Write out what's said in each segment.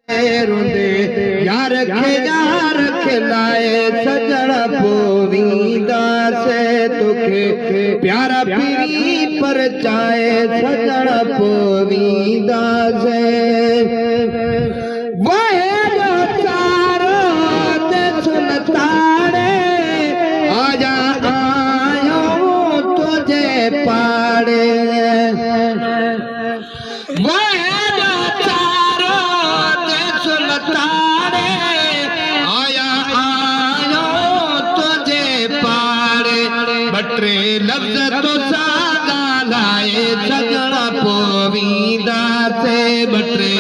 रोंदे यार खिलाए सजण पोवींदा से तोखे प्यारा पीरी पर चाहे सजण पोवींदा से आजा आयो तुझे पाड़े बटरे लफ्ज़ तो सागा लाए सजण पोवींदा से बटरे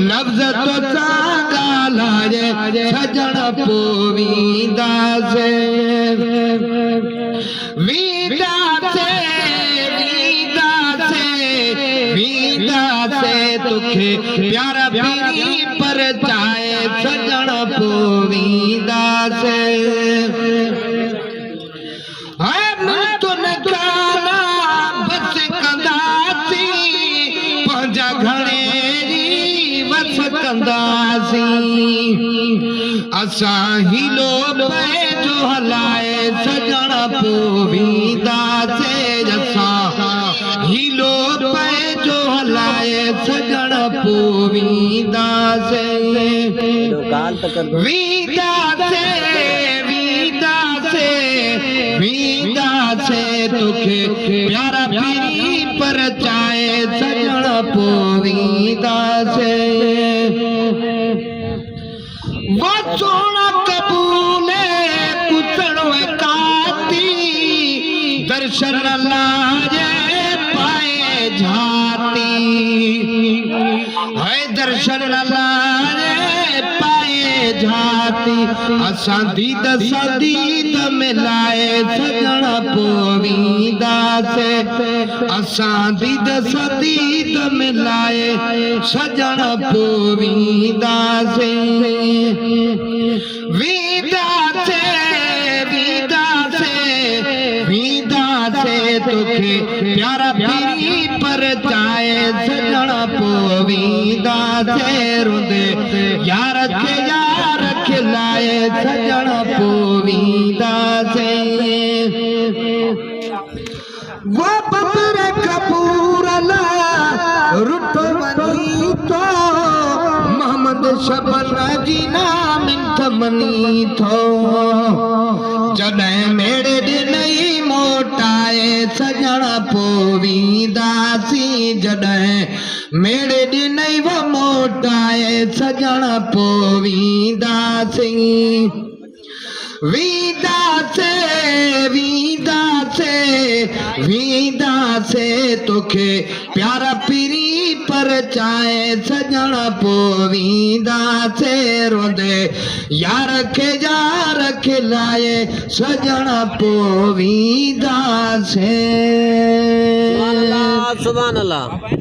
लफ्ज़ तो सागा लाए सजण पोवींदा से वीदा से तुखे प्यारा पीरी पर चाहे सजण पोवींदा से असा हीलो जो हलाए सजण पोवींदा से असा हीलो जो हलाए सजण पोवींदा से वीदा से तुखे प्यारा पीरी पर चाहे सजण पोवींदा से वो सोना कबूले कुसण काती दर्शन लाजे पाए झाती है दर्शन लाजे पाए झाती असां दीद मिलाए सजण पोवींदा से असां दीद मिलाए सजण पोवींदा से वीदा से तुखे प्यारा पीरी पर चाहे सजण पोवींदा से रोंदे यार खिलाए सजण पोवींदा से वो बबर कपूर रुट वनी तो मोहम्मद शबन जी नाम मनी थो जॾहिं मेड़े ॾिनई मोटाए सजण पोवींदासी जॾहिं मेड़े ॾिनई वो मोटाए सजण पोवींदासी वीदा से तोखे प्यारा पीरी पर चाहे सजण पोवींदा से रोंदे यार खिलाए सजण पोवींदा से। सुभान अल्लाह।